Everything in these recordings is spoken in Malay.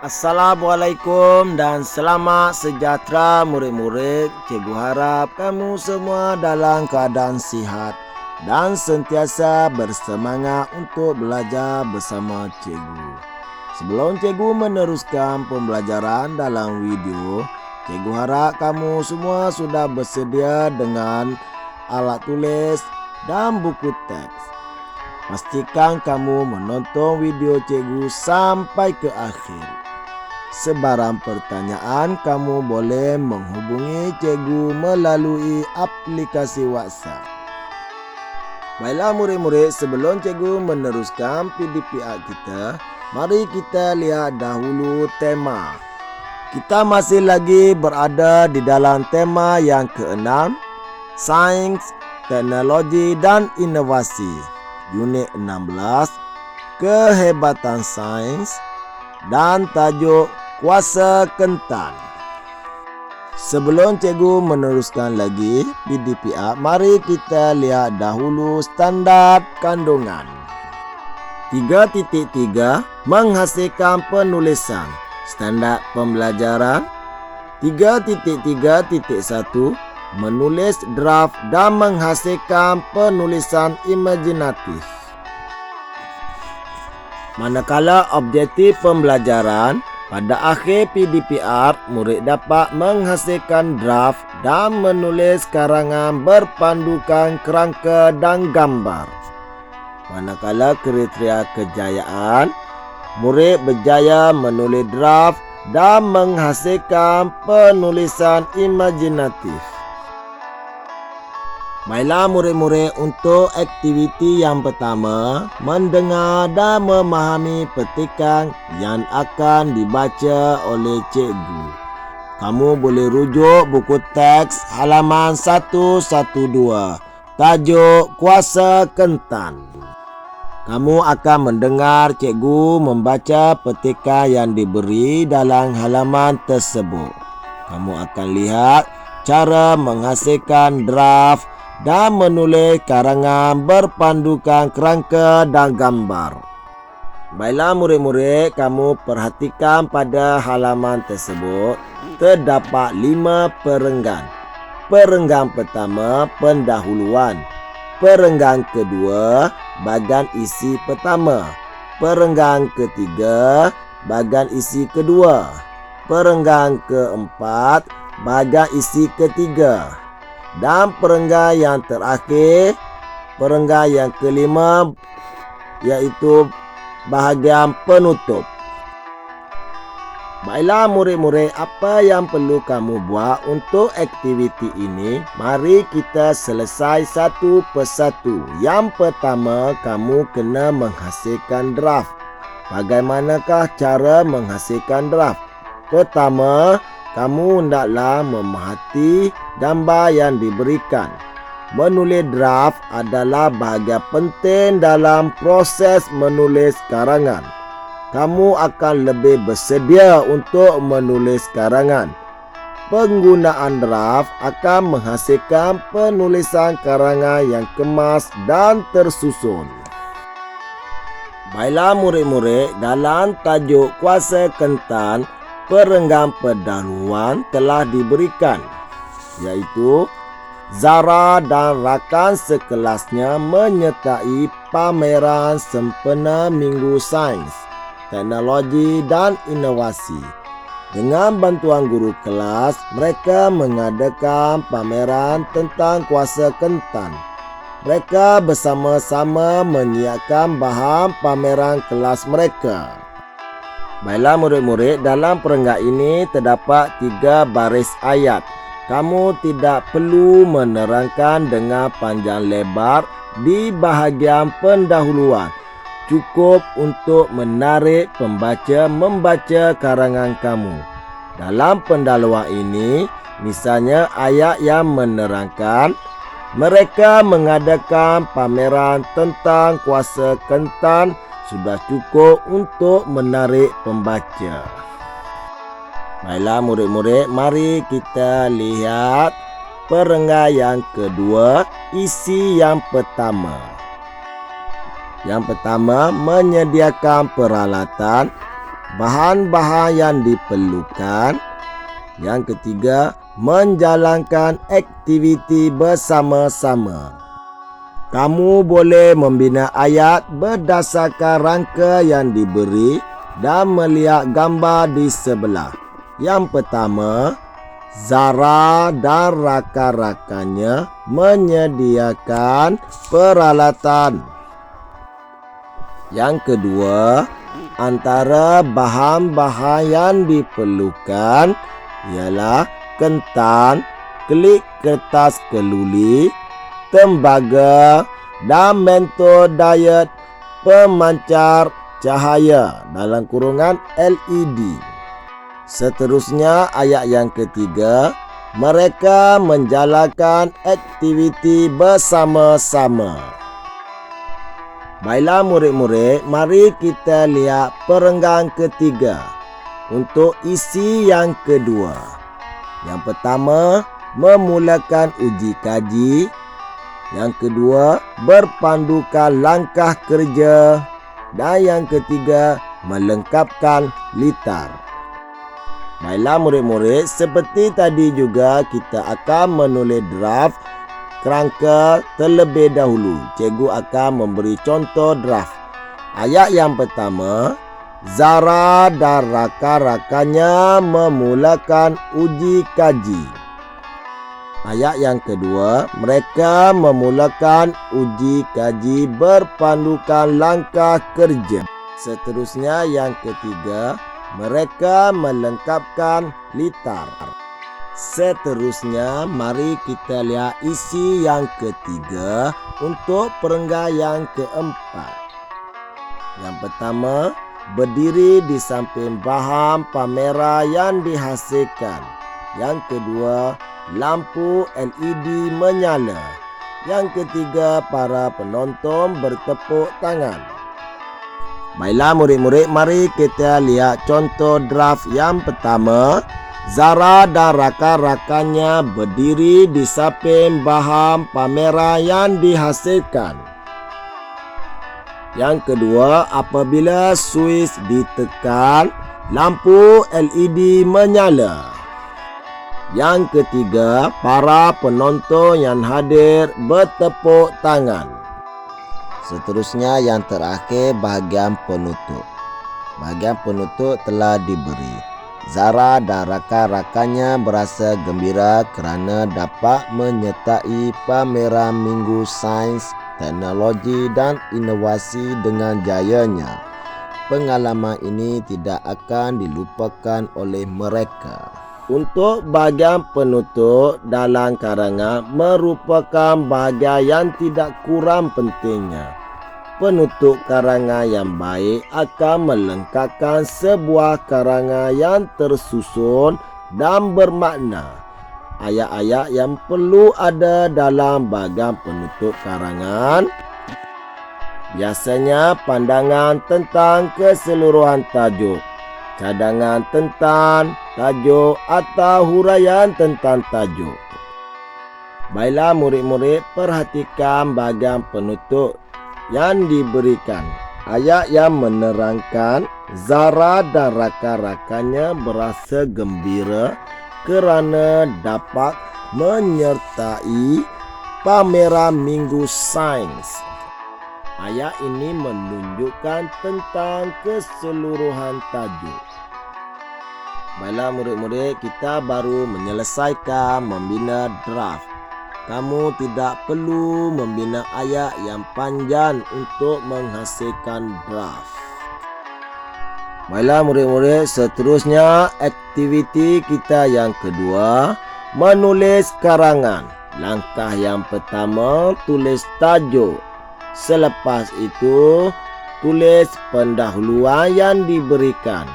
Assalamualaikum dan selamat sejahtera murid-murid. Cikgu harap kamu semua dalam keadaan sihat dan sentiasa bersemangat untuk belajar bersama cikgu. Sebelum cikgu meneruskan pembelajaran dalam video, cikgu harap kamu semua sudah bersedia dengan alat tulis dan buku teks. Pastikan kamu menonton video cikgu sampai ke akhir. Sebarang pertanyaan kamu boleh menghubungi cikgu melalui aplikasi WhatsApp. Baiklah murid-murid, sebelum cikgu meneruskan PDPR kita, mari kita lihat dahulu tema. Kita masih lagi berada di dalam tema yang ke-6, Sains, Teknologi dan Inovasi. Unit 16, Kehebatan Sains, dan tajuk Kuasa Kentan. Sebelum cikgu meneruskan lagi PDPR, mari kita lihat dahulu standard kandungan. 3.3 Menghasilkan penulisan. Standard pembelajaran. 3.3.1 Menulis draft dan menghasilkan penulisan imajinatif. Manakala objektif pembelajaran, pada akhir PDPR, murid dapat menghasilkan draft dan menulis karangan berpandukan kerangka dan gambar. Manakala kriteria kejayaan, murid berjaya menulis draft dan menghasilkan penulisan imajinatif. Baiklah murid-murid, untuk aktiviti yang pertama, mendengar dan memahami petikan yang akan dibaca oleh cikgu. Kamu boleh rujuk buku teks halaman 112, tajuk Kuasa Kentan. Kamu akan mendengar cikgu membaca petikan yang diberi dalam halaman tersebut. Kamu akan lihat cara menghasilkan draft dan menulis karangan berpandukan kerangka dan gambar. Baiklah murid-murid, kamu perhatikan pada halaman tersebut terdapat 5 perenggan. Perenggan pertama, pendahuluan. Perenggan kedua, bahagian isi pertama. Perenggan ketiga, bahagian isi kedua. Perenggan keempat, bahagian isi ketiga. Dan perenggan yang terakhir, perenggan yang kelima, iaitu bahagian penutup. Baiklah murid-murid, apa yang perlu kamu buat untuk aktiviti ini? Mari kita selesai satu persatu. Yang pertama, kamu kena menghasilkan draft. Bagaimanakah cara menghasilkan draft? Pertama, kamu hendaklah memerhati gambar yang diberikan. Menulis draft adalah bahagian penting dalam proses menulis karangan. Kamu akan lebih bersedia untuk menulis karangan. Penggunaan draft akan menghasilkan penulisan karangan yang kemas dan tersusun. Baiklah murid-murid, dalam tajuk Kuasa Kentan, perenggan pendahuluan telah diberikan, iaitu Zara dan rakan sekelasnya menyertai pameran sempena Minggu Sains, Teknologi dan Inovasi. Dengan bantuan guru kelas, mereka mengadakan pameran tentang kuasa kentan. Mereka bersama-sama menyiapkan bahan pameran kelas mereka. Baiklah murid-murid, dalam perenggan ini terdapat 3 baris ayat. Kamu tidak perlu menerangkan dengan panjang lebar di bahagian pendahuluan. Cukup untuk menarik pembaca membaca karangan kamu. Dalam pendahuluan ini, misalnya ayat yang menerangkan, mereka mengadakan pameran tentang kuasa kentan, sudah cukup untuk menarik pembaca. Baiklah murid-murid, mari kita lihat perenggan yang kedua, isi yang pertama. Yang pertama, menyediakan peralatan. bahan-bahan yang diperlukan. Yang ketiga, menjalankan aktiviti bersama-sama. Kamu boleh membina ayat berdasarkan rangka yang diberi dan melihat gambar di sebelah. Yang pertama, Zara dan rakan-rakannya menyediakan peralatan. Yang kedua, antara bahan-bahan yang diperlukan ialah ketan, klik kertas keluli, tembaga dan mentor diet pemancar cahaya dalam kurungan LED. Seterusnya ayat yang ketiga, mereka menjalankan aktiviti bersama-sama. Baiklah murid-murid, mari kita lihat perenggan ketiga untuk isi yang kedua. Yang pertama, memulakan uji kaji. Yang kedua, berpandukan langkah kerja. Dan yang ketiga, melengkapkan litar. Baiklah murid-murid, seperti tadi juga kita akan menulis draft kerangka terlebih dahulu. Cikgu akan memberi contoh draft. Ayat yang pertama, Zara dan rakan-rakannya memulakan uji kaji. Ayat yang kedua, mereka memulakan uji kaji berpandukan langkah kerja. Seterusnya yang ketiga, mereka melengkapkan litar. Seterusnya, mari kita lihat isi yang ketiga untuk perenggan yang keempat. Yang pertama, berdiri di samping bahan pameran yang dihasilkan. Yang kedua, lampu LED menyala. Yang ketiga, para penonton bertepuk tangan. Baiklah murid-murid, mari kita lihat contoh draft yang pertama. Zara dan rakan-rakannya berdiri di samping bahan pameran yang dihasilkan. Yang kedua, apabila switch ditekan, lampu LED menyala. Yang ketiga, para penonton yang hadir bertepuk tangan. Seterusnya yang terakhir, bahagian penutup. Bahagian penutup telah diberi. Zara dan rakan-rakannya berasa gembira kerana dapat menyertai pameran Minggu Sains, Teknologi dan Inovasi dengan jayanya. Pengalaman ini tidak akan dilupakan oleh mereka. Untuk bahagian penutup dalam karangan merupakan bahagian yang tidak kurang pentingnya. Penutup karangan yang baik akan melengkapkan sebuah karangan yang tersusun dan bermakna. Ayat-ayat yang perlu ada dalam bahagian penutup karangan biasanya pandangan tentang keseluruhan tajuk, cadangan tentang tajuk atau huraian tentang tajuk. Baiklah murid-murid, perhatikan bahagian penutup yang diberikan. Ayat yang menerangkan Zara dan rakan-rakannya berasa gembira kerana dapat menyertai pameran Minggu Sains. Ayat ini menunjukkan tentang keseluruhan tajuk. Baiklah murid-murid, kita baru menyelesaikan membina draft. Kamu tidak perlu membina ayat yang panjang untuk menghasilkan draft. Baiklah murid-murid, seterusnya aktiviti kita yang kedua, menulis karangan. Langkah yang pertama, tulis tajuk. Selepas itu, tulis pendahuluan yang diberikan.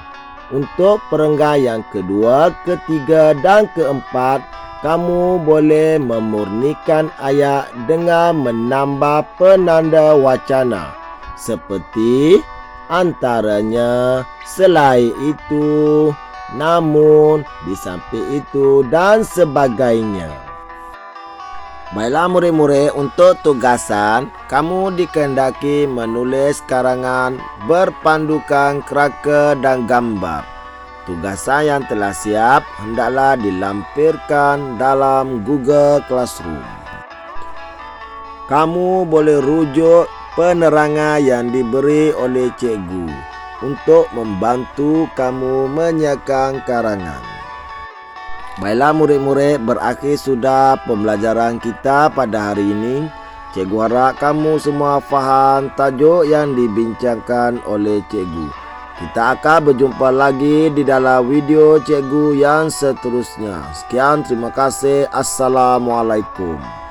Untuk perenggan yang kedua, ketiga dan keempat, kamu boleh memurnikan ayat dengan menambah penanda wacana seperti antaranya, selain itu, namun, di samping itu dan sebagainya. Baiklah murid-murid, untuk tugasan, kamu dikehendaki menulis karangan berpandukan kerangka dan gambar. Tugasan yang telah siap hendaklah dilampirkan dalam Google Classroom. Kamu boleh rujuk penerangan yang diberi oleh cikgu untuk membantu kamu menyiapkan karangan. Baiklah murid-murid, berakhir sudah pembelajaran kita pada hari ini. Cikgu harap kamu semua faham tajuk yang dibincangkan oleh cikgu. Kita akan berjumpa lagi di dalam video cikgu yang seterusnya. Sekian, terima kasih. Assalamualaikum.